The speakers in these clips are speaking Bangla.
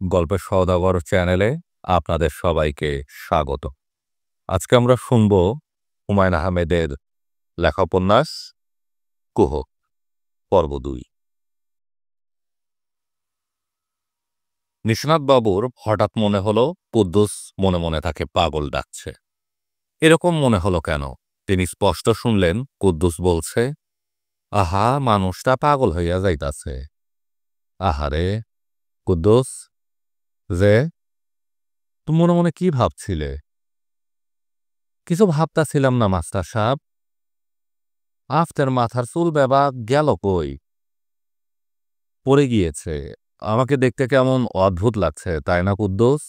গল্পের সওদাগর চ্যানেলে আপনাদের সবাইকে স্বাগত। আজকে আমরা শুনব হুমায়ূন আহমেদের লেখা উপন্যাস কুহ পর্ব ২। নিশানাথ বাবুর হঠাৎ মনে হলো কুদ্দুস মনে মনে তাকে পাগল ডাকছে। এরকম মনে হলো কেন? তিনি স্পষ্ট শুনলেন কুদ্দুস বলছে, আহা, মানুষটা পাগল হইয়া যাইতাছে। আহারে কুদ্দুস, যে তুমি মনে মনে কি ভাবছিলে? কিছু ভাবতাছিলাম না মাস্টার সাহেব। আফতের মাথার চুল বেবা গেল কই? পড়ে গিয়েছে। আমাকে দেখতে কেমন অদ্ভুত লাগছে, তাই না কুদ্দুস?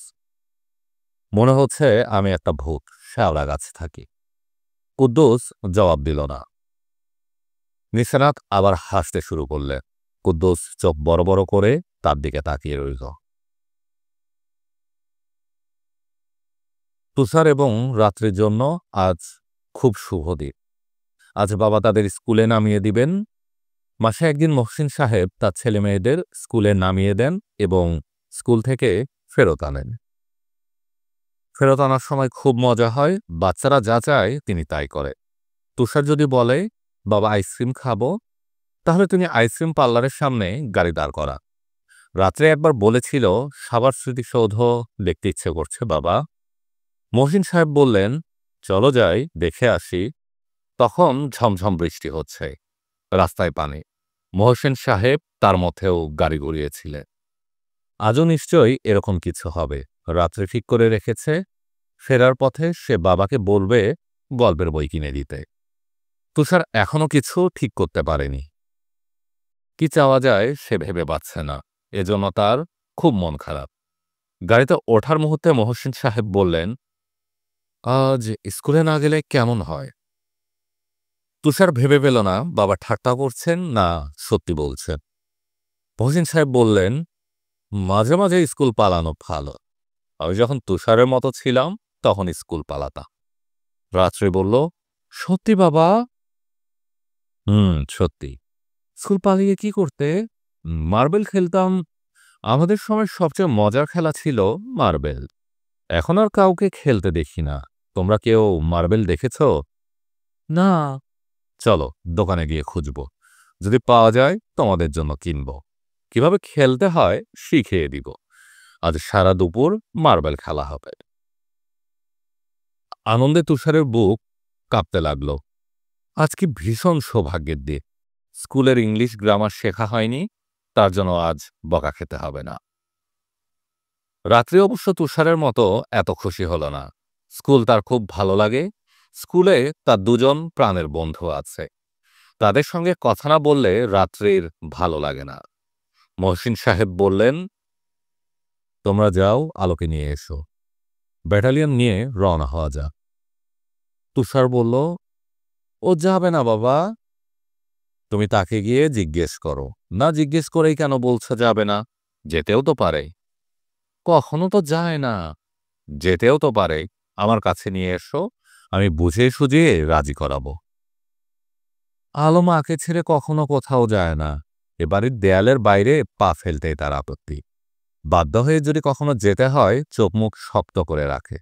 মনে হচ্ছে আমি একটা ভূত, শ্যাওড়া গাছে থাকি। কুদ্দুস জবাব দিল না। নিশানাত আবার হাসতে শুরু করলে। কুদ্দুস চোখ বড় বড় করে তার দিকে তাকিয়ে রইল। তুষার এবং রাত্রির জন্য আজ খুব শুভ দিন। আজ বাবা তাদের স্কুলে নামিয়ে দিবেন। মাসে একদিন মহসিন সাহেব তার ছেলে মেয়েদের স্কুলে নামিয়ে দেন এবং স্কুল থেকে ফেরত আনেন। ফেরত আনার সময় খুব মজা হয়। বাচ্চারা যা চায় তিনি তাই করে। তুষার যদি বলে, বাবা আইসক্রিম খাবো, তাহলে তিনি আইসক্রিম পার্লারের সামনে গাড়ি দাঁড় করা। রাত্রে একবার বলেছিল, সাবার স্মৃতিসৌধ দেখতে ইচ্ছে করছে বাবা। মহসিন সাহেব বললেন, চলো যাই, দেখে আসি। তখন ঝমঝম বৃষ্টি হচ্ছে, রাস্তায় পানি। মহসিন সাহেব তার মধ্যেও গাড়ি গড়িয়েছিলেন। আজও নিশ্চয়ই এরকম কিছু হবে। রাত্রে ঠিক করে রেখেছে, ফেরার পথে সে বাবাকে বলবে গল্পের বই কিনে দিতে। তুষার এখনো কিছু ঠিক করতে পারেনি। কি চাওয়া যায় সে ভেবে পাচ্ছে না, এজন্য তার খুব মন খারাপ। গাড়িতে ওঠার মুহূর্তে মহসিন সাহেব বললেন, আজ স্কুলে না গেলে কেমন হয়? তুষার ভেবে পেল না বাবা ঠাট্টা করছেন না সত্যি বলছেন। মহসিন সাহেব বললেন, মাঝে মাঝে স্কুল পালানো ভালো। আমি যখন তুষারের মতো ছিলাম তখন স্কুল পালাতাম। রাত্রে বলল, সত্যি বাবা? সত্যি। স্কুল পালিয়ে কি করতে? মার্বেল খেলতাম। আমাদের সময় সবচেয়ে মজার খেলা ছিল মার্বেল। এখন আর কাউকে খেলতে দেখি না। তোমরা কেউ মার্বেল দেখেছ? না। চলো দোকানে গিয়ে খুঁজব। যদি পাওয়া যায় তোমাদের জন্য কিনব। কিভাবে খেলতে হয় শিখিয়ে দিব। আজ সারা দুপুর মার্বেল খেলা হবে। আনন্দে তুষারের বুক কাঁপতে লাগল। আজ কি ভীষণ সৌভাগ্যের দিন। স্কুলের ইংলিশ গ্রামার শেখা হয়নি, তার জন্য আজ বকা খেতে হবে না। রাত্রি অবশ্য তুষারের মতো এত খুশি হল না। স্কুল তার খুব ভালো লাগে। স্কুলে তার দুজন প্রাণের বন্ধু আছে। তাদের সঙ্গে কথা না বললে রাত্রির ভালো লাগে না। মহসিন সাহেব বললেন, তোমরা যাও, আলোকে নিয়ে এসো। ব্যাটালিয়ন নিয়ে রওনা হওয়া যাক। তুষার বলল, ও যাবে না বাবা। তুমি তাকে গিয়ে জিজ্ঞেস করো। না জিজ্ঞেস করেই কেন বলছে যাবে না? যেতেও তো পারে। কখনো তো যায় না। যেতেও তো পারে। আমার কাছে নিয়ে এসো, আমি বুঝিয়ে সুঝিয়ে রাজি করাবো। আলো মাকে ছেড়ে কখনো কোথাও যায় না। এবারের দেয়ালের বাইরে পা ফেলতেই তার আপত্তি। বাধ্য হয়ে যদি কখনো যেতে হয় চোখ মুখ শক্ত করে রাখে।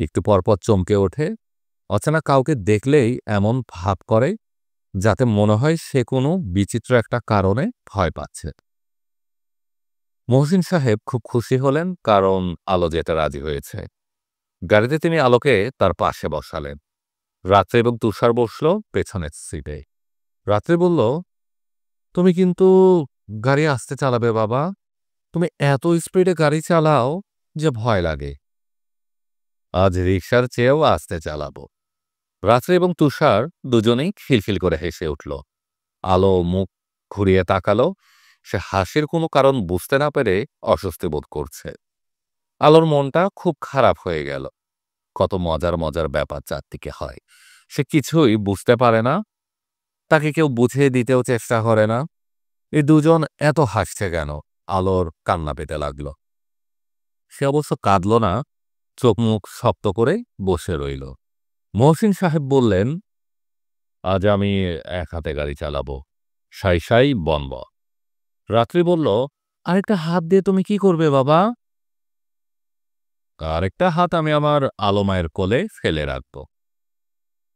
একটু পরপর চমকে ওঠে। অচেনা কাউকে দেখলেই এমন ভাব করে যাতে মনে হয় সে কোনো বিচিত্র একটা কারণে ভয় পাচ্ছে। মহসিন সাহেব খুব খুশি হলেন, কারণ আলো যেতে রাজি হয়েছে। গাড়িতে তিনি আলোকে তার পাশে বসালেন। রাত্রে এবং তুষার বসল পেছনের সিটে। রাত্রে বলল, তুমি কিন্তু গাড়ি আস্তে চালাবে বাবা। তুমি এত স্পিডে গাড়ি চালাও যে ভয় লাগে। আজ রিকশার চেয়েও আস্তে চালাবো। রাত্রে এবং তুষার দুজনেই খিলখিল করে হেসে উঠল। আলো মুখ ঘুরিয়ে তাকালো। সে হাসির কোনো কারণ বুঝতে না পেরে অস্বস্তি বোধ করছে। আলোর মনটা খুব খারাপ হয়ে গেল। কত মজার মজার ব্যাপার চারদিকে হয়, সে কিছুই বুঝতে পারে না। তাকে কেউ বুঝিয়ে দিতেও চেষ্টা করে না। এই দুজন এত হাসছে কেন? আলোর কান্না পেতে লাগল। সে অবশ্য কাঁদল না, চোখ মুখ শক্ত করে বসে রইল। মহসিন সাহেব বললেন, আজ আমি এক হাতে গাড়ি চালাবো, সাই সাই বনব। রাত্রি বলল, আরেকটা হাত দিয়ে তুমি কি করবে বাবা? আরেকটা হাত আমি আমার আলোমায়ের কোলে ফেলে রাখব।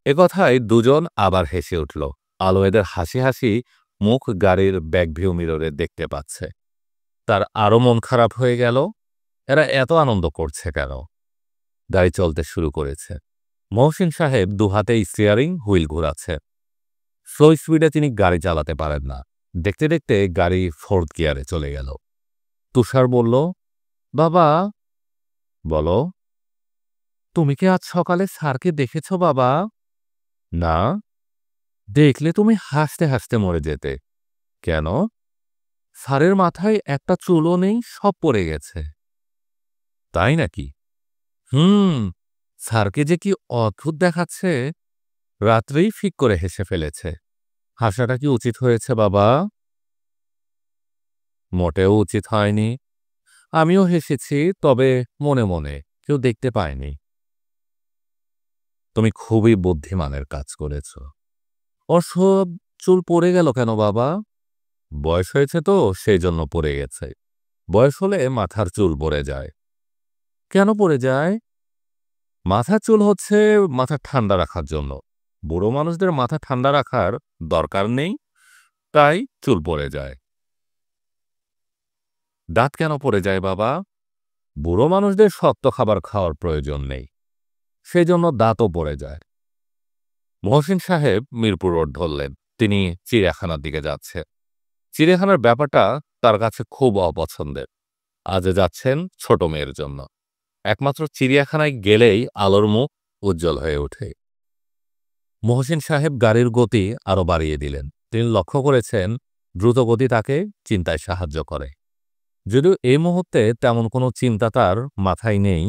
এ কথায় দুজন আবার হেসে উঠল। আলো এদের হাসি হাসি মুখ গাড়ির ব্যাক ভিউ মিররে দেখতে পাচ্ছে। তার আরো মন খারাপ হয়ে গেল। এরা এত আনন্দ করছে কেন? গাড়ি চলতে শুরু করেছে। মহসিন সাহেব দুহাতে স্টিয়ারিং হুইল ঘোরাচ্ছে। স্লো স্পিডে তিনি গাড়ি চালাতে পারেন না। দেখতে দেখতে গাড়ি ফোর্থ গিয়ারে চলে গেল। তুষার বলল, বাবা। বলো। তুমি কি আজ সকালে স্যারকে দেখেছ বাবা? না। দেখলে তুমি হাসতে হাসতে মরে যেতে। কেন? স্যারের মাথায় একটা চুলও নেই, সব পড়ে গেছে। তাই নাকি? হুম। স্যারকে যে কি অদ্ভুত দেখাচ্ছে। রাত্রেই ফিক করে হেসে ফেলেছে। হাসাটা কি উচিত হয়েছে বাবা? মোটেও উচিত হয়নি। আমিও হেসেছি, তবে মনে মনে, কেউ দেখতে পায়নি। তুমি খুবই বুদ্ধিমানের কাজ করেছ। ওসব চুল পড়ে গেল কেন বাবা? বয়স হয়েছে তো, সেই জন্য পড়ে গেছে। বয়স হলে মাথার চুল পড়ে যায়। কেন পড়ে যায়? মাথার চুল হচ্ছে মাথা ঠান্ডা রাখার জন্য। বুড়ো মানুষদের মাথা ঠান্ডা রাখার দরকার নেই, তাই চুল পড়ে যায়। দাঁত কেন পড়ে যায় বাবা? বুড়ো মানুষদের শক্ত খাবার খাওয়ার প্রয়োজন নেই, সেই জন্য দাঁতও পড়ে যায়। মহসিন সাহেব মিরপুর রোড ধরলেন। তিনি চিড়িয়াখানার দিকে যাচ্ছে। চিড়িয়াখানার ব্যাপারটা তার কাছে খুব অপছন্দের। আজ যাচ্ছেন ছোট মেয়ের জন্য। একমাত্র চিড়িয়াখানায় গেলেই আলোর মুখ উজ্জ্বল হয়ে ওঠে। মহসিন সাহেব গাড়ির গতি আরো বাড়িয়ে দিলেন। তিনি লক্ষ্য করেছেন দ্রুত গতি তাকে চিন্তায় সাহায্য করে। যদিও এই মুহূর্তে তেমন কোনো চিন্তা তার মাথায় নেই,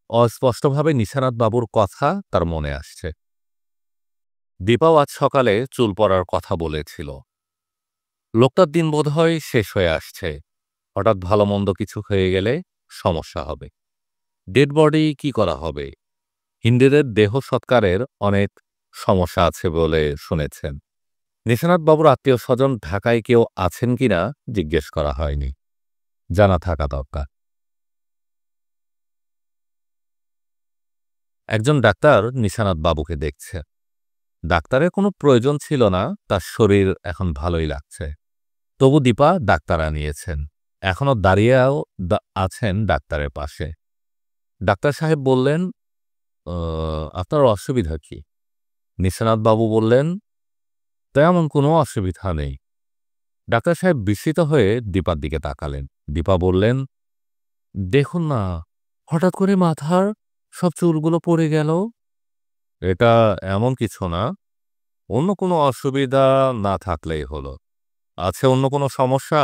অস্পষ্টভাবে নিশানাথ বাবুর কথা তার মনে আসছে। দীপাও আজ সকালে চুল পড়ার কথা বলেছিল। লোকটার দিন বোধহয় শেষ হয়ে আসছে। হঠাৎ ভালো মন্দ কিছু হয়ে গেলে সমস্যা হবে। ডেড বডি কি করা হবে? হিন্দুদের দেহ সৎকারের অনেক সমস্যা আছে বলে শুনেছেন। নিশানাথ বাবুর আত্মীয় স্বজন ঢাকায় কেউ আছেন কিনা জিজ্ঞেস করা হয়নি। জানা থাকা দরকার। একজন ডাক্তার নিশানাথ বাবুকে দেখছে। ডাক্তারের কোনো প্রয়োজন ছিল না, তার শরীর এখন ভালোই লাগছে। তবু দীপা ডাক্তার আনিয়েছেন। এখনো দাঁড়িয়েও আছেন ডাক্তারের পাশে। ডাক্তার সাহেব বললেন, আপনার অসুবিধা কি? নিশানাথ বাবু বললেন, তেমন কোনো অসুবিধা নেই। ডাক্তার সাহেব বিস্মিত হয়ে দীপার দিকে তাকালেন। দীপা বললেন, দেখুন না, হঠাৎ করে মাথার সব চুলগুলো পড়ে গেল। এটা এমন কিছু না। অন্য কোনো অসুবিধা না থাকলেই হলো। আছে অন্য কোনো সমস্যা?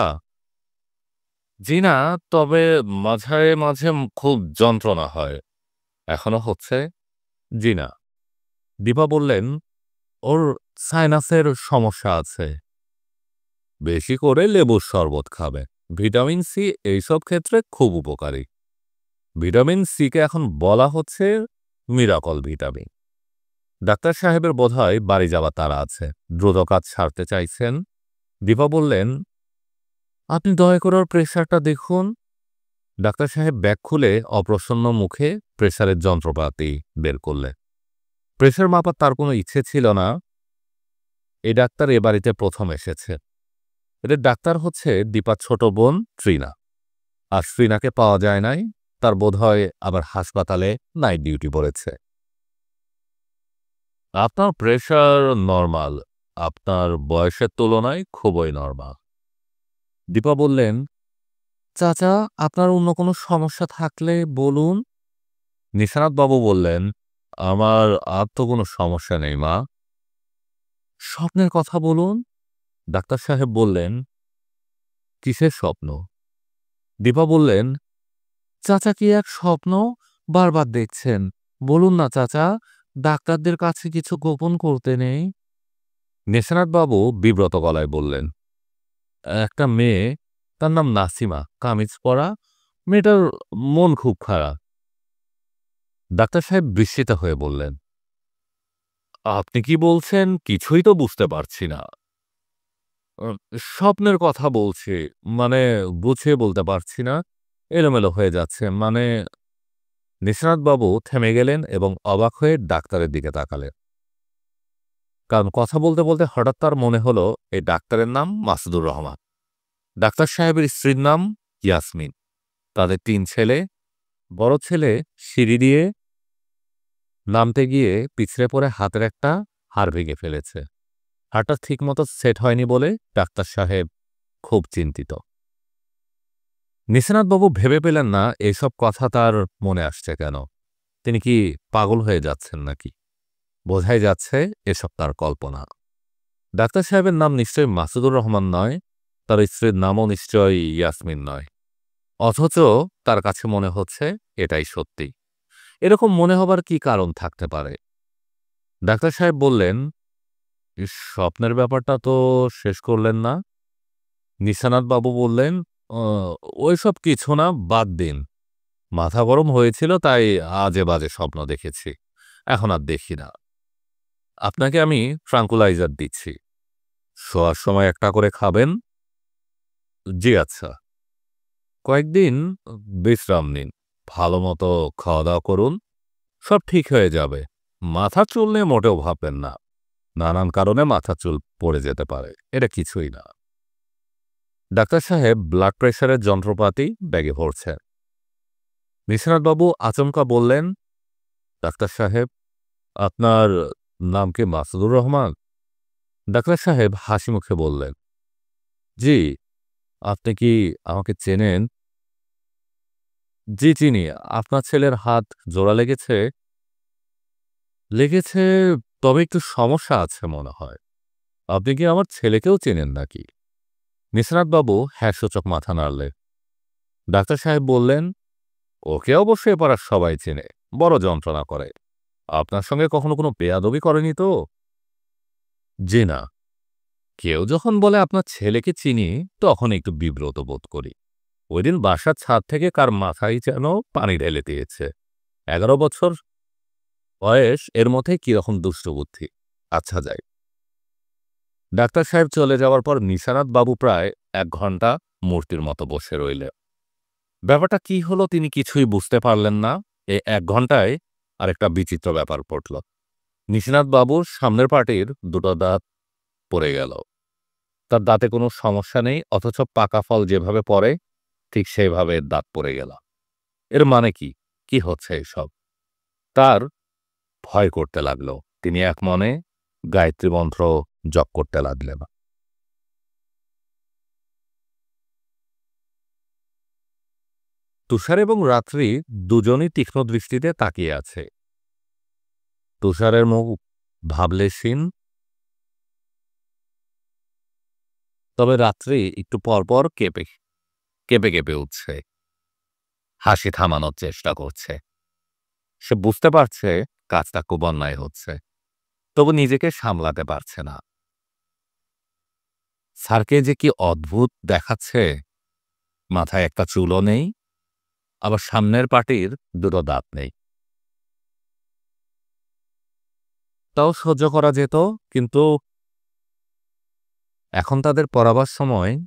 জি না, তবে মাঝে মাঝে খুব যন্ত্রণা হয়। এখনো হচ্ছে? জি না। দীপা বললেন, ওর সাইনাসের সমস্যা আছে। বেশি করে লেবুর শরবত খাবে। ভিটামিন সি এইসব ক্ষেত্রে খুব উপকারী। ভিটামিন সিকে এখন বলা হচ্ছে মিরাকল ভিটামিন। ডাক্তার সাহেবের বোধহয় বাড়ি যাওয়া তাড়া আছে। দ্রুত কাজ সারতে চাইছেন। দীপা বললেন, আপনি দয়া করে ওর প্রেশারটা দেখুন। ডাক্তার সাহেব ব্যাগ খুলে অপ্রসন্ন মুখে প্রেশারের যন্ত্রপাতি বের করলেন। প্রেশার মাপার তার কোনো ইচ্ছে ছিল না। এই ডাক্তার এ বাড়িতে প্রথম এসেছে। এদের ডাক্তার হচ্ছে দীপার ছোট বোন ট্রিনা। আর ট্রিনাকে পাওয়া যায় নাই। তার বোধহয় আবার হাসপাতালে নাইট ডিউটি পড়েছে। আপনার প্রেশার নরমাল। আপনার বয়সের তুলনায় খুবই নরমাল। দীপা বললেন, চাচা, আপনার অন্য কোনো সমস্যা থাকলে বলুন। নিশানাথ বাবু বললেন, আমার আর তো কোনো সমস্যা নেই মা। স্বপ্নের কথা বলুন। ডাক্তার সাহেব বললেন, কিসের স্বপ্ন? দীপা বললেন, চাচা কি এক স্বপ্ন বারবার দেখছেন? বলুন না চাচা, ডাক্তারদের কাছে কিছু গোপন করতে নেই। নিশানাথ বাবু বিব্রত গলায় বললেন, একটা মেয়ে, তার নাম নাসিমা, কামিজ পরা। মেয়েটার মন খুব খারাপ। ডাক্তার সাহেব বিস্মিত হয়ে বললেন, আপনি কি বলছেন? কিছুই তো বুঝতে পারছি না। আ স্বপ্নের কথা বলছি, মানে বুঝিয়ে বলতে পারছি না। এলোমেলো হয়ে যাচ্ছে। মানে নিশানাথবাবু থেমে গেলেন এবং অবাক হয়ে ডাক্তারের দিকে তাকালেন। কারণ কথা বলতে বলতে হঠাৎ তার মনে হলো এই ডাক্তারের নাম মাসুদুর রহমান। ডাক্তার সাহেবের স্ত্রীর নাম ইয়াসমিন। তাদের ৩ ছেলে। বড় ছেলে সিঁড়ি দিয়ে নামতে গিয়ে পিছলে পড়ে হাতের একটা হাড় ভেঙে ফেলেছে। হাড়টা ঠিকমতো সেট হয়নি বলে ডাক্তার সাহেব খুব চিন্তিত। নিশানাথবাবু ভেবে পেলেন না এসব কথা তার মনে আসছে কেন। তিনি কি পাগল হয়ে যাচ্ছেন নাকি? বোঝাই যাচ্ছে এসব তার কল্পনা। ডাক্তার সাহেবের নাম নিশ্চয়ই মাসুদুর রহমান নয়, তার স্ত্রীর নামও নিশ্চয়ই ইয়াসমিন নয়। অথচ তার কাছে মনে হচ্ছে এটাই সত্যি। এরকম মনে হবার কি কারণ থাকতে পারে? ডাক্তার সাহেব বললেন, স্বপ্নের ব্যাপারটা তো শেষ করলেন না?" নিশানাথবাবু বললেন, "অ ওইসব কিছু না, বাদ দিন। মাথা গরম হয়েছিল তাই আজে-বাজে স্বপ্ন দেখেছি। এখন আর দেখি না। আপনাকে আমি ট্রাঙ্কুলাইজার দিচ্ছি। শোয়ার সময় একটা করে খাবেন।" "জি আচ্ছা।" "কয়েকদিন বিশ্রাম নিন। ভালোমতো খাওয়া-দাওয়া করুন। সব ঠিক হয়ে যাবে। মাথার চুল নিয়ে মোটেও ভাববেন না। নানান কারণে মাথার চুল পড়ে যেতে পারে। এটা কিছুই না।" ডাক্তার সাহেব ব্লাড প্রেশারের যন্ত্রপাতি ব্যাগে ভরছেন। নিশানাথবাবু আচমকা বললেন, "ডাক্তার সাহেব, আপনার নাম কি মাসুদুর রহমান?" ডাক্তার সাহেব হাসি মুখে বললেন, "জি, আপনি কি আমাকে চেনেন?" "জি চিনি। আপনার ছেলের হাত জোড়া লেগেছে?" "লেগেছে, তবে একটু সমস্যা আছে মনে হয়। আপনি কি আমার ছেলেকেও চেনেন নাকি?" নিশানাথবাবু হ্যাঁ-সূচক মাথা নাড়লেন। ডাক্তার সাহেব বললেন, "ওকে অবশ্যই এ পাড়ার সবাই চেনে। বড় যন্ত্রণা করে। আপনার সঙ্গে কখনো কোনো বেয়াদবি করেনি তো?" "জি না। কেউ যখন বলে আপনার ছেলেকে চিনি, তখন একটু বিব্রত বোধ করি। ওইদিন বাসার ছাদ থেকে কার মাথায় যেন পানি ঢেলে দিয়েছে। 11 বছর বয়স, এর মধ্যে কিরকম দুষ্টবুদ্ধি। আচ্ছা যাই।" ডাক্তার সাহেব চলে যাওয়ার পর নিশানাথবাবু প্রায় ১ ঘণ্টা মূর্তির মতো বসে রইলেন। ব্যাপারটা কি হলো তিনি কিছুই বুঝতে পারলেন না। এই ১ ঘণ্টায় আরেকটা বিচিত্র ব্যাপার ঘটল। নিশানাথবাবুর সামনের পাটির ২টো দাঁত পড়ে গেল। তার দাঁতে কোনো সমস্যা নেই, অথচ পাকা ফল যেভাবে পড়ে ঠিক সেইভাবে দাঁত পড়ে গেল। এর মানে কি? কি হচ্ছে এসব? তার ভয় করতে লাগল। তিনি একমনে গায়ত্রী মন্ত্র জপ করতে লাগলেন। তুষার এবং রাত্রি দুজনই তীক্ষ্ণ দৃষ্টিতে তাকিয়ে আছে। তুষারের মুখ ভাবলেশীন, তবে রাত্রি একটু পরপর কেঁপে কেঁপে কেঁপে উঠছে। হাসি থামানোর চেষ্টা করছে। সে বুঝতে পারছে কাজটা খুব অন্যায় হচ্ছে, তবু নিজেকে সামলাতে পারছে না। স্যারকে যে কি অদ্ভুত দেখাচ্ছে। মাথায় একটা চুলও নেই, আবার সামনের পাটির ২টো দাঁত নেই। তাও সহ্য করা যেত, কিন্তু এখন তাদের পড়াবার সময়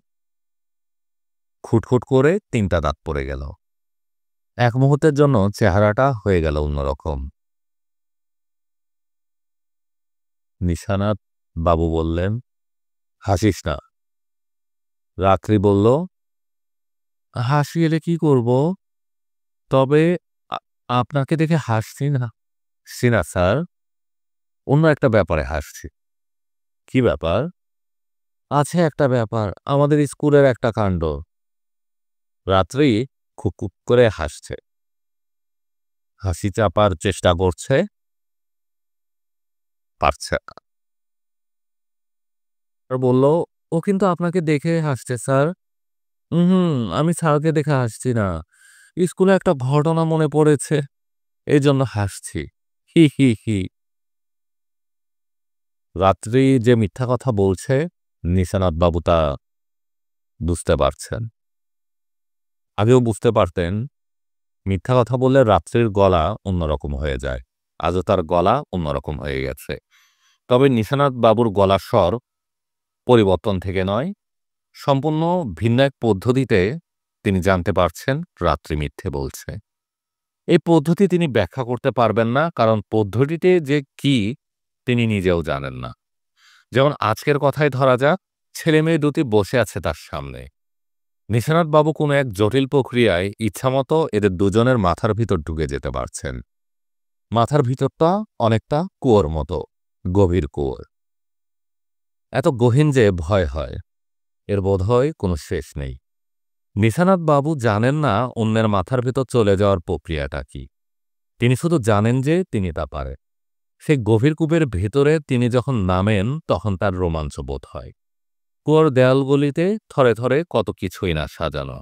খুটখুট করে ৩টা দাঁত পড়ে গেল। এক মুহূর্তের জন্য চেহারাটা হয়ে গেল অন্যরকম। নিশানাথ বাবু বললেন, "হাসিস না।" রাত্রি বলল, "হাসি এলে কি করব? তবে আ আপনাকে দেখে হাসছি না। হাসছি না স্যার, অন্য একটা ব্যাপারে হাসছি।" "কি ব্যাপার?" "আছে একটা ব্যাপার, আমাদের স্কুলের একটা কাণ্ড।" রাত্রি খুব খুব করে হাসছে। হাসি চাপার চেষ্টা করছে, পারছে না। আর বলল, "ও কিন্তু আপনাকে দেখে হাসছে স্যার।" "উহুম, আমি স্যারকে দেখে হাসছি না। স্কুলে একটা ঘটনা মনে পড়েছে, এজন্য হাসছি। হি, হি, হি।" রাত্রি যে মিথ্যা কথা বলছে, নিশানাথবাবু তা বুঝতে পারছেন। আগেও বুঝতে পারতেন, মিথ্যা কথা বললে রাত্রির গলা অন্যরকম হয়ে যায়। আজও তার গলা অন্যরকম হয়ে গেছে। তবে নিশানাথবাবুর গলার স্বর পরিবর্তন থেকে নয়, সম্পূর্ণ ভিন্ন এক পদ্ধতিতে তিনি জানতে পারছেন রাত্রি মিথ্যে বলছে। এই পদ্ধতি তিনি ব্যাখ্যা করতে পারবেন না, কারণ পদ্ধতিতে যে কি তিনি নিজেও জানেন না। যেমন আজকের কথাই ধরা যাক, ছেলেমেয়ে দুটি বসে আছে তার সামনে। নিশানাথ বাবু কোনো এক জটিল প্রক্রিয়ায় ইচ্ছামতো এদের দুজনের মাথার ভিতর ঢুকে যেতে পারছেন। মাথার ভিতরটা অনেকটা কুয়োর মতো, গভীর কুয়োর, এত গহীন যে ভয় হয়। এর বোধহয় কোনো শেষ নেই। নিশানাথ বাবু জানেন না অন্যের মাথার ভিতর চলে যাওয়ার প্রক্রিয়াটা কি। তিনি শুধু জানেন যে তিনি তা পারে। সেই গভীর কূপের ভেতরে তিনি যখন নামেন তখন তার রোমাঞ্চ বোধ হয়। কুয়োর দেয়ালগুলিতে থরে থরে কত কিছুই না সাজানো,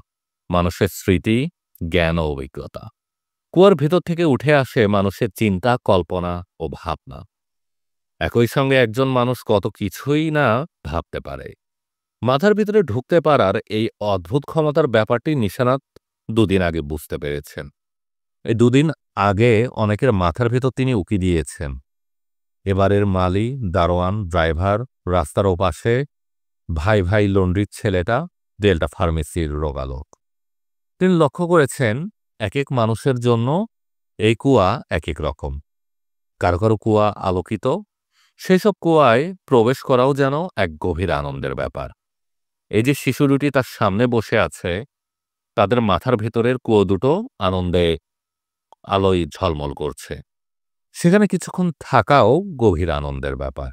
মানুষের স্মৃতি, জ্ঞান ও অভিজ্ঞতা। কুয়োর ভেতর থেকে উঠে আসে মানুষের চিন্তা, কল্পনা ও ভাবনা। একই সঙ্গে একজন মানুষ কত কিছুই না ভাবতে পারে। মাথার ভিতরে ঢুকতে পারার এই অদ্ভুত ক্ষমতার ব্যাপারটি নিশানাত দুদিন আগে বুঝতে পেরেছেন। এই দুদিন আগে অনেকের মাথার ভেতর তিনি উকি দিয়েছেন। এবারের মালি, দারোয়ান, ড্রাইভার, রাস্তার ওপাশে ভাই ভাই লন্ড্রির ছেলেটা, ডেল্টা ফার্মেসির রোগালোক। তিনি লক্ষ্য করেছেন এক এক মানুষের জন্য এই কুয়া এক এক রকম। কারো কারো কুয়া আলোকিত, সেসব কুয়ায় প্রবেশ করাও যেন এক গভীর আনন্দের ব্যাপার। এই যে শিশু দুটি তার সামনে বসে আছে, তাদের মাথার ভেতরের কুয়ো দুটো আনন্দে আলোয় ঝলমল করছে। সেখানে কিছুক্ষণ থাকাও গভীর আনন্দের ব্যাপার।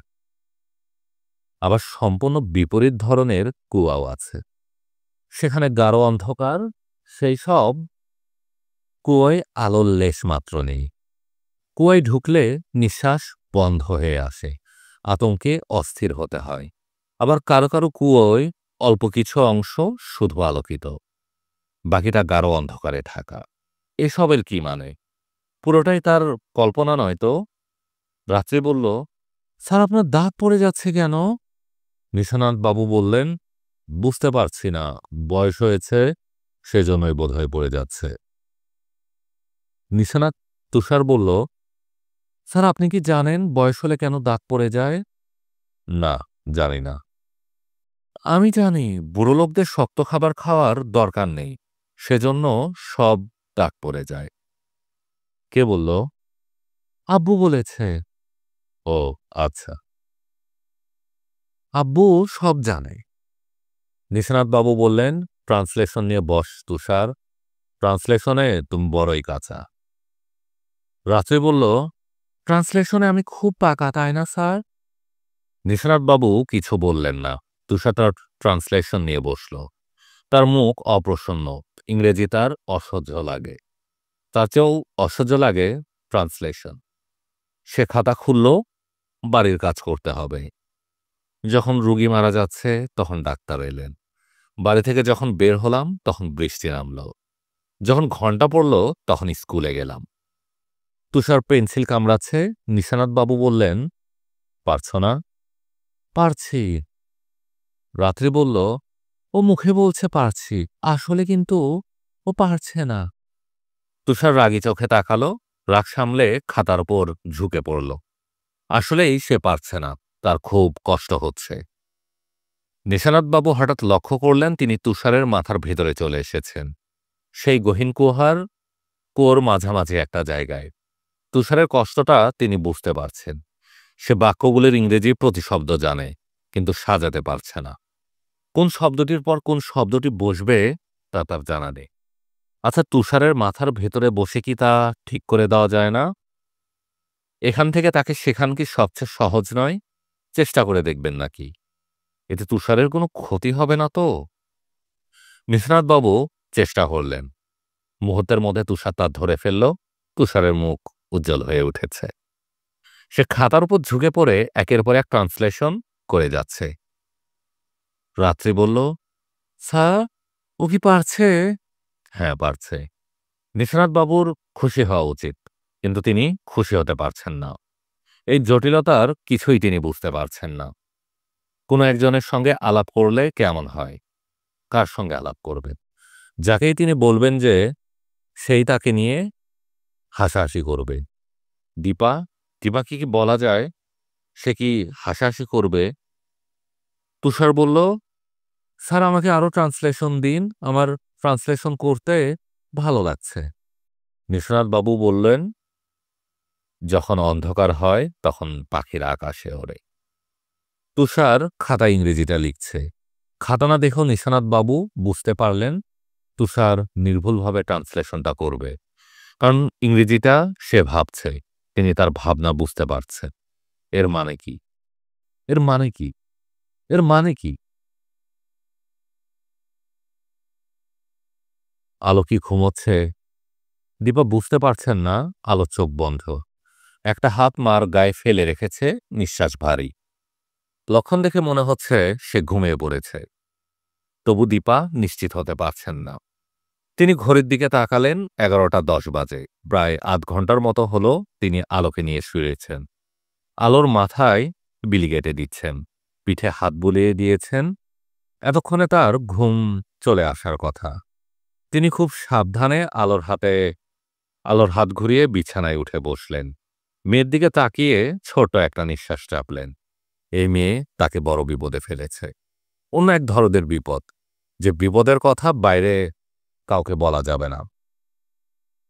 আবার সম্পূর্ণ বিপরীত ধরনের কুয়াও আছে। সেখানে গাঢ় অন্ধকার, সেই সব কুয়োয় আলোর লেশ মাত্র নেই। কুয়োয় ঢুকলে নিঃশ্বাস বন্ধ হয়ে আসে, আতঙ্কে অস্থির হতে হয়। আবার কারো কারো কুয়োয় অল্প কিছু অংশ শুধু আলোকিত, বাকিটা গাঢ় অন্ধকারে ঢাকা। এসবের কি মানে? পুরোটাই তার কল্পনা নয় তো? রাত্রি বলল, স্যার আপনার দাঁত পড়ে যাচ্ছে কেন? নিশানাথ বাবু বললেন, বুঝতে পারছি না, বয়স হয়েছে, সেজন্যই বোধহয় পড়ে যাচ্ছে। নিশানাথ তুষার বলল, স্যার আপনি কি জানেন বয়স হলে কেন দাঁত পড়ে যায়? না, জানি না। আমি জানি, বুড়ো লোকদের শক্ত খাবার খাওয়ার দরকার নেই, সেজন্য সব দাগ পড়ে যায়। কে বলল? আব্বু বলেছে। ও আচ্ছা, আব্বু সব জানে। নিশানাথ বাবু বললেন, ট্রান্সলেশন নিয়ে বস তুষার, ট্রান্সলেশনে তুমি বড়ই কাঁচা। রাত্রি বলল, ট্রান্সলেশনে আমি খুব পাকা, তাই না স্যার? নিশানাথ বাবু কিছু বললেন না। তুষার তার ট্রান্সলেশন নিয়ে বসল। তার মুখ অপ্রসন্ন, ইংরেজি তার অসহ্য লাগে। তার চেয়েও অসহ্য লাগে ট্রান্সলেশন। সে খাতা খুলল, বাড়ির কাজ করতে হবে। যখন রুগী মারা যাচ্ছে তখন ডাক্তার এলেন। বাড়ি থেকে যখন বের হলাম তখন বৃষ্টি নামল। যখন ঘন্টা পড়ল তখন স্কুলে গেলাম। তুষার পেন্সিল কামড়াচ্ছে। নিশানাথ বাবু বললেন, পারছ না? পারছি। রাত্রি বলল, ও মুখে বলছে পারছি, আসলে কিন্তু ও পারছে না। তুষার রাগী চোখে তাকালো, রাগ সামলে খাতার উপর ঝুঁকে পড়ল। আসলেই সে পারছে না, তার খুব কষ্ট হচ্ছে। নিশানাথবাবু হঠাৎ লক্ষ্য করলেন তিনি তুষারের মাথার ভেতরে চলে এসেছেন, সেই গহীন কুয়োর মাঝামাঝি একটা জায়গায়। তুষারের কষ্টটা তিনি বুঝতে পারছেন। সে বাক্যগুলির ইংরেজি প্রতিশব্দ জানে, কিন্তু সাজাতে পারছে না। কোন শব্দটির পর কোন শব্দটি বসবে তা তার জানা নেই। আচ্ছা, তুষারের মাথার ভেতরে বসে কি তা ঠিক করে দেওয়া যায় না? এখান থেকে তাকে শেখানো কি সবচেয়ে সহজ নয়? চেষ্টা করে দেখবেন নাকি? এতে তুষারের কোনো ক্ষতি হবে না তো? নিশানাথবাবু চেষ্টা করলেন। মুহূর্তের মধ্যে তুষার তার ধরে ফেলল। তুষারের মুখ উজ্জ্বল হয়ে উঠেছে। সে খাতার উপর ঝুঁকে পড়ে একের পর এক ট্রান্সলেশন করে যাচ্ছে। রাত্রি বলল, স্যার ও কি পারছে? হ্যাঁ, পারছে। নিশানাথবাবুর খুশি হওয়া উচিত, কিন্তু তিনি খুশি হতে পারছেন না। এই জটিলতার কিছুই তিনি বুঝতে পারছেন না। কোনো একজনের সঙ্গে আলাপ করলে কেমন হয়? কার সঙ্গে আলাপ করবেন? যাকেই তিনি বলবেন যে সেই তাকে নিয়ে হাসাহাসি করবে। দীপা, দীপাকে কি বলা যায় সে কি হাসাহাসি করবে? তুষার বলল, স্যার আমাকে আরো ট্রান্সলেশন দিন, আমার ট্রান্সলেশন করতে ভালো লাগছে। নিশানাথবাবু বললেন, যখন অন্ধকার হয় তখন পাখিরা আকাশে ওড়ে। তুষার খাতায় ইংরেজিটা লিখছে। খাতা না দেখেও নিশানাথবাবু বুঝতে পারলেন তুষার নির্ভুলভাবে ট্রান্সলেশনটা করবে, কারণ ইংরেজিটা সে ভাবছে, তিনি তার ভাবনা বুঝতে পারছেন। এর মানে কি? এর মানে কি? এর মানে কি? আলো কি ঘুমোচ্ছে? দীপা বুঝতে পারছেন না। আলো চোখ বন্ধ, একটা হাত মার গায়ে ফেলে রেখেছে, নিঃশ্বাস ভারী। লক্ষণ দেখে মনে হচ্ছে সে ঘুমিয়ে পড়েছে, তবু দীপা নিশ্চিত হতে পারছেন না। তিনি ঘড়ির দিকে তাকালেন, 11:10 বাজে। প্রায় আধ ঘন্টার মতো হলো তিনি আলোকে নিয়ে শুয়েছেন। আলোর মাথায় বিলি কেটে দিচ্ছেন, পিঠে হাত বুলিয়ে দিয়েছেন। এতক্ষণে তার ঘুম চলে আসার কথা। তিনি খুব সাবধানে আলোর হাত ঘুরিয়ে বিছানায় উঠে বসলেন। মেয়ের দিকে তাকিয়ে ছোট একটা নিঃশ্বাস চাপলেন। এই মেয়ে তাকে বড় বিপদে ফেলেছে, অন্য এক ধরনের বিপদ, যে বিপদের কথা বাইরে কাউকে বলা যাবে না।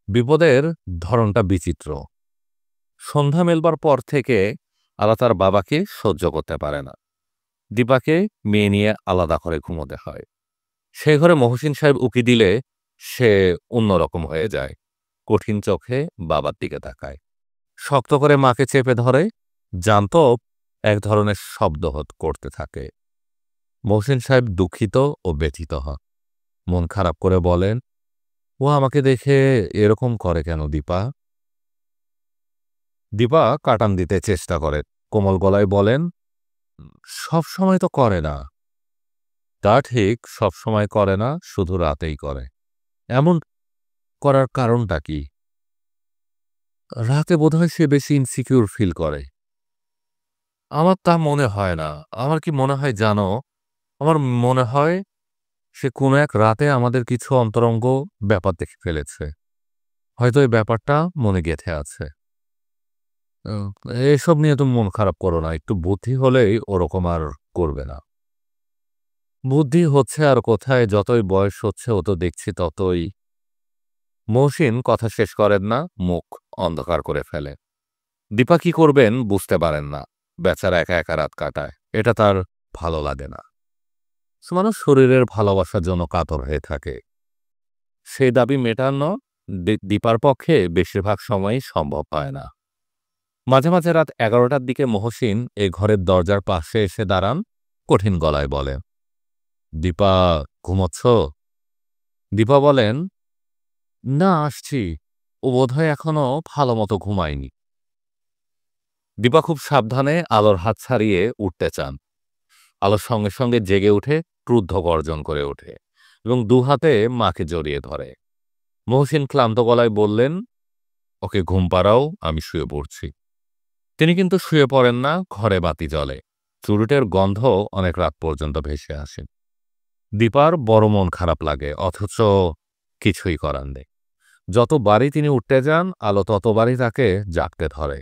বিপদের ধরনটা বিচিত্র। সন্ধ্যা মেলবার পর থেকে আলা তার বাবাকে সহ্য করতে পারে না। দীপাকে মেয়ে নিয়ে আলাদা করে ঘুমোতে হয়। সে ঘরে মহসিন সাহেব উকি দিলে সে অন্যরকম হয়ে যায়। কঠিন চোখে বাবার দিকে তাকায়, শক্ত করে মাকে চেপে ধরে। জানত এক ধরনের শব্দ করতে থাকে। মহসিন সাহেব দুঃখিত ও ব্যথিত হন। মন খারাপ করে বলেন, ও আমাকে দেখে এরকম করে কেন দীপা? দীপা কাটান দিতে চেষ্টা করে, কোমল গলায় বলেন, সব সময় তো করে না। তা ঠিক, সব সময় করে না, শুধু রাতেই করে। এমন করার কারণটা কি? রাতে বোধহয় সে বেশি ইনসিকিউর ফিল করে। আমার তা মনে হয় না। আমার কি মনে হয় জানো? আমার মনে হয় সে কোনো এক রাতে আমাদের কিছু অন্তরঙ্গ ব্যাপার দেখে ফেলেছে। হয়তো এই ব্যাপারটা মনে গেঁথে আছে। আহ, এসব নিয়ে তুমি মন খারাপ করো না। একটু বুদ্ধি হলেই ওরকম আর করবে না। বুদ্ধি হচ্ছে আর কোথায়, যতই বয়স হচ্ছে ও তো দেখছি ততই। মহসিন কথা শেষ করেন না, মুখ অন্ধকার করে ফেলে। দীপা কি করবেন বুঝতে পারেন না। বেচারা একা একা রাত কাটায়, এটা তার ভালো লাগে না। মানুষ শরীরের ভালোবাসার জন্য কাতর হয়ে থাকে, সেই দাবি মেটানো দীপার পক্ষে বেশিরভাগ সময়ই সম্ভব হয় না। মাঝে মাঝে রাত 11টার দিকে মহসিন এই ঘরের দরজার পাশে এসে দাঁড়ান, কঠিন গলায় বলে, দীপা, ঘুমোচ্ছ? দীপা বলেন, না, আসছি। ও বোধহয় এখনো ভালো মতো ঘুমায়নি। দীপা খুব সাবধানে আলোর হাত ছাড়িয়ে উঠতে চান। আলোর সঙ্গে সঙ্গে জেগে উঠে ক্রুদ্ধ গর্জন করে ওঠে এবং দুহাতে মাকে জড়িয়ে ধরে। মহসিন ক্লান্ত গলায় বললেন, ওকে ঘুম পাড়াও, আমি শুয়ে পড়ছি। তিনি কিন্তু শুয়ে পড়েন না, ঘরে বাতি জ্বলে। চুরুটের গন্ধ অনেক রাত পর্যন্ত ভেসে আসে। দীপার বড় মন খারাপ লাগে, অথচ কিছুই করার নেই। যতবারই তিনি উঠতে যান, আলো ততবারই তাকে জাগতে ধরে।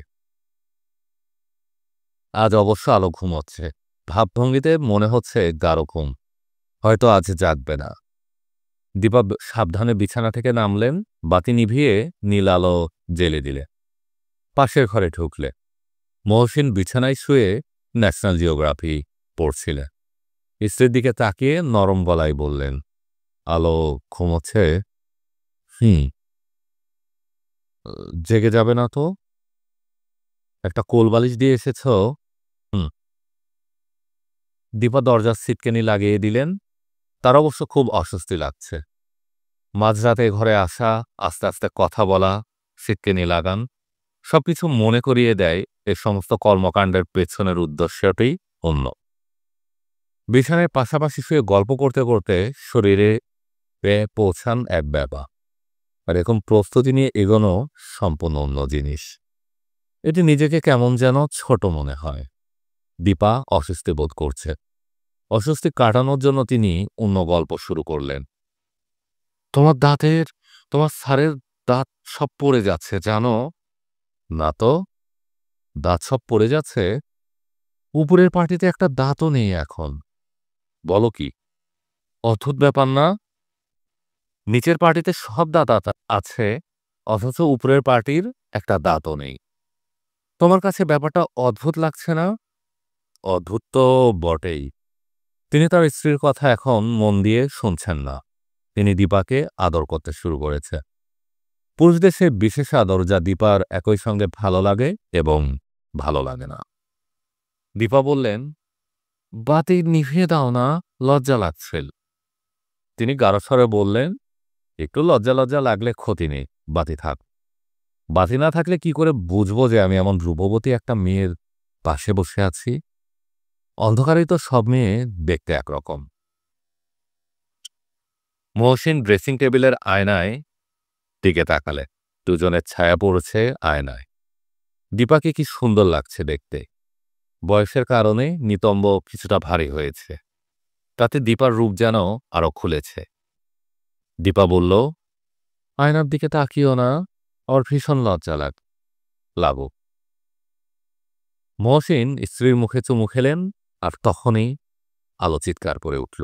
আজ অবশ্য আলো ঘুমোচ্ছে। ভাবভঙ্গিতে মনে হচ্ছে গাঢ় ঘুম, হয়তো আজ জাগবে না। দীপা সাবধানে বিছানা থেকে নামলেন, বাতি নিভিয়ে নীল আলো জ্বেলে দিলে। পাশের ঘরে ঢুকলে মহসিন বিছানায় শুয়ে ন্যাশনাল জিওগ্রাফি পড়ছিলেন। স্ত্রীর দিকে তাকিয়ে নরম গলায় বললেন, আলো ঘুমোচ্ছে? হুম। জেগে যাবে না তো? একটা কোল বালিশ দিয়ে এসেছ? হুম। দীপা দরজার সিটকেনি লাগিয়ে দিলেন। তার অবশ্য খুব অস্বস্তি লাগছে। মাঝরাতে ঘরে আসা, আস্তে আস্তে কথা বলা, সিটকেনি লাগান, সবকিছু মনে করিয়ে দেয় এ সমস্ত কর্মকাণ্ডের পেছনের উদ্দেশ্যটি অন্য। বিছানায় পাশাপাশি শুয়ে গল্প করতে করতে শরীরে পৌঁছান এক ব্যাপা। আর এরকম প্রস্তুতি নিয়ে এগোনো সম্পূর্ণ অন্য জিনিস। এটি নিজেকে কেমন যেন ছোট মনে হয়। দীপা অস্বস্তি বোধ করছে। অস্বস্তি কাটানোর জন্য তিনি অন্য গল্প শুরু করলেন। তোমার দাঁতের, তোমার স্যারের দাঁত সব পড়ে যাচ্ছে জানো? না তো। দাঁত সব পড়ে যাচ্ছে? উপরের পাটিতে একটা দাঁতও নেই এখন। বলো কি? অদ্ভুত ব্যাপার না? নিচের পার্টিতে সব দাঁত আছে, অথচ উপরের পার্টির একটা দাঁতও নেই। তোমার কাছে ব্যাপারটা অদ্ভুত লাগছে না? অদ্ভুত তো বটেই। তিনি তার স্ত্রীর কথা এখন মন দিয়ে শুনছেন না। তিনি দীপাকে আদর করতে শুরু করেছে। পুরুষদের সে বিশেষ আদর যা দীপার একই সঙ্গে ভালো লাগে এবং ভালো লাগে না। দীপা বললেন, বাতি নিভিয়ে দাও না, লজ্জা লাগছে। তিনি গাঢ়স্বরে বললেন, একটু লজ্জা লজ্জা লাগলে ক্ষতি নেই, বাতি থাক। বাতি না থাকলে কি করে বুঝবো যে আমি এমন রূপবতী একটা মেয়ের পাশে বসে আছি? অন্ধকারেই তো সব মেয়ে দেখতে একরকম। মহসিন ড্রেসিং টেবিলের আয়নায় দিকে তাকালে। দুজনের ছায়া পড়েছে আয়নায়। দীপাকে কি সুন্দর লাগছে দেখতে। বয়সের কারণে নিতম্ব কিছুটা ভারী হয়েছে। তাতে দীপার রূপ যেন আরো খুলেছে। দীপা বলল, আয়নার দিকে তাকিও না, ওর ভীষণ লজ্জা লাগুক। মহসিন স্ত্রীর মুখে চুমু খেলেন, আর তখনই আলো চিৎকার করে উঠল।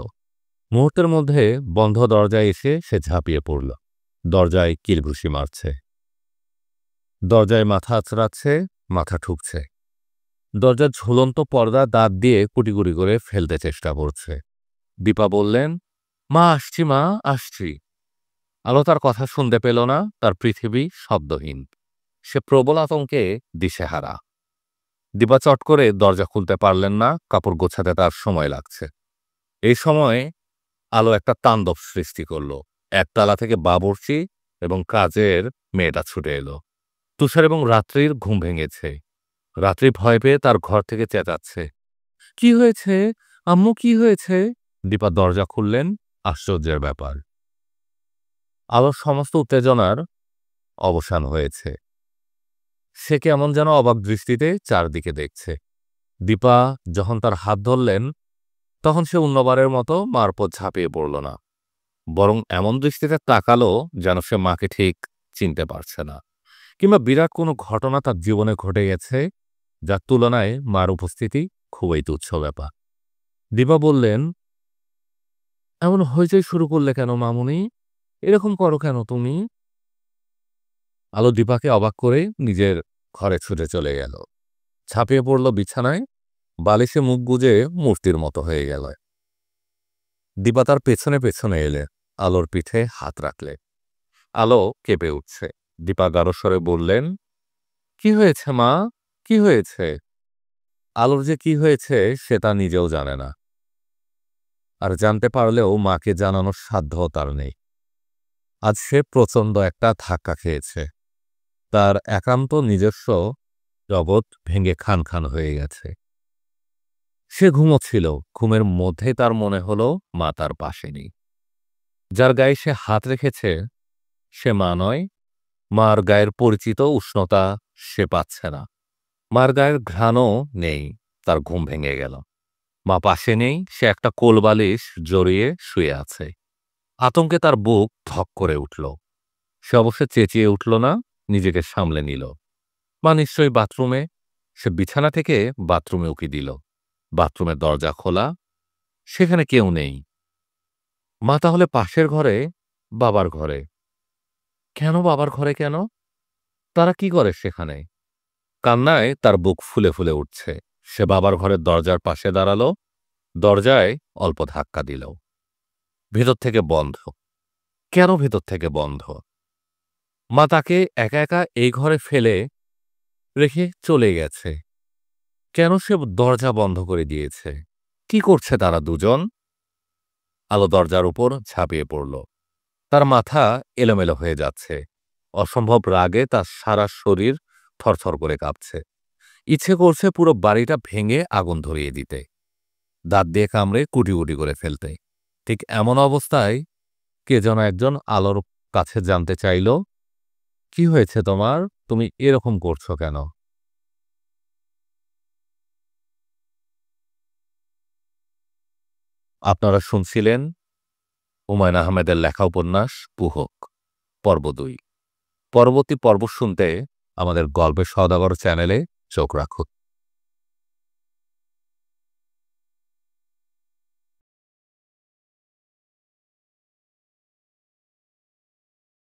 মুহূর্তের মধ্যে বন্ধ দরজায় এসে সে ঝাঁপিয়ে পড়ল। দরজায় কিলঘুষি মারছে, দরজায় মাথা আঁচড়াচ্ছে, মাথা ঠুকছে। দরজার ঝুলন্ত পর্দা দাঁত দিয়ে কুটিকুটি করে ফেলতে চেষ্টা করছে। দীপা বললেন, মা আসছি, মা আসছি। আলো তার কথা শুনতে পেল না, তার পৃথিবী শব্দহীন। সে প্রবল আতঙ্কে দিশেহারা। দীপা চট করে দরজা খুলতে পারলেন না, কাপড় গোছাতে তার সময় লাগছে। এই সময়ে আলো একটা তাণ্ডব সৃষ্টি করল। একতলা থেকে বাবুর্চি এবং কাজের মেয়েটা ছুটে এলো। তুষার এবং রাত্রির ঘুম ভেঙেছে। রাত্রি ভয় পেয়ে তার ঘর থেকে চেঁচাচ্ছে, কি হয়েছে আম্মু, কি হয়েছে? দীপা দরজা খুললেন। আশ্চর্যের ব্যাপার, আলোর সমস্ত উত্তেজনার অবসান হয়েছে। সে কেমন যেন অবাক দৃষ্টিতে চারদিকে দেখছে। দীপা যখন তার হাত ধরলেন, তখন সে অন্যবারের মতো মার পর ঝাঁপিয়ে পড়ল না, বরং এমন দৃষ্টিতে তাকালো যেন সে মাকে ঠিক চিনতে পারছে না, কিংবা বিরাট কোনো ঘটনা তার জীবনে ঘটে গেছে যার তুলনায় মার উপস্থিতি খুবই তুচ্ছ ব্যাপার। দীপা বললেন, এমন হইচই শুরু করলে কেন মামুনি? এরকম করো কেন তুমি? আলো দীপাকে অবাক করে নিজের ঘরে ছুটে চলে গেল। ঝাঁপিয়ে পড়ল বিছানায়, বালিশে মুখ গুজে মূর্তির মতো হয়ে গেল। দীপা তার পেছনে পেছনে এলে, আলোর পিঠে হাত রাখলে। আলো কেঁপে উঠছে। দীপা গাঢ়স্বরে বললেন, কি হয়েছে মা, কি হয়েছে? আলোর যে কি হয়েছে সে তা নিজেও জানে না, আর জানতে পারলেও মাকে জানানোর সাধ্যও তার নেই। আজ সে প্রচণ্ড একটা ধাক্কা খেয়েছে। তার একান্ত নিজস্ব জগৎ ভেঙে খান খান হয়ে গেছে। সে ঘুমোচ্ছিল, ঘুমের মধ্যে তার মনে হলো মা তার পাশে নেই। যার গায়ে সে হাত রেখেছে সে মা নয়। মার গায়ের পরিচিত উষ্ণতা সে পাচ্ছে না, মার গায়ের ঘ্রাণও নেই। তার ঘুম ভেঙে গেল। মা পাশে নেই, সে একটা কোলবালিশ জড়িয়ে শুয়ে আছে। আতঙ্কে তার বুক ধক করে উঠল। সে অবশ্য চেঁচিয়ে উঠল না, নিজেকে সামলে নিল। মা নিশ্চয়ই বাথরুমে। সে বিছানা থেকে বাথরুমে উকি দিল। বাথরুমের দরজা খোলা, সেখানে কেউ নেই। মা তাহলে পাশের ঘরে, বাবার ঘরে। কেন বাবার ঘরে কেন? তারা কি করে সেখানে? কান্নায় তার বুক ফুলে ফুলে উঠছে। সে বাবার ঘরের দরজার পাশে দাঁড়ালো, দরজায় অল্প ধাক্কা দিল। ভেতর থেকে বন্ধ। কেন ভেতর থেকে বন্ধ? মা তাকে একা একা এই ঘরে ফেলে রেখে চলে গেছে। কেন সে দরজা বন্ধ করে দিয়েছে? কি করছে তারা দুজন? আলো দরজার উপর ঝাঁপিয়ে পড়ল। তার মাথা এলোমেলো হয়ে যাচ্ছে। অসম্ভব রাগে তার সারা শরীর থরথর করে কাঁপছে। ইচ্ছে করছে পুরো বাড়িটা ভেঙে আগুন ধরিয়ে দিতে, দাঁত দিয়ে কামড়ে কুটি কুটি করে ফেলতে। ঠিক এমন অবস্থায় কে যেন একজন আলোর কাছে জানতে চাইল, কি হয়েছে তোমার, তুমি এরকম করছো কেন? আপনারা শুনছিলেন হুমায়ূন আহমেদের লেখা উপন্যাস কুহক, পর্ব ২। পরবর্তী পর্ব শুনতে আমাদের গল্পের সওদাগর চ্যানেলে চোখ রাখুন।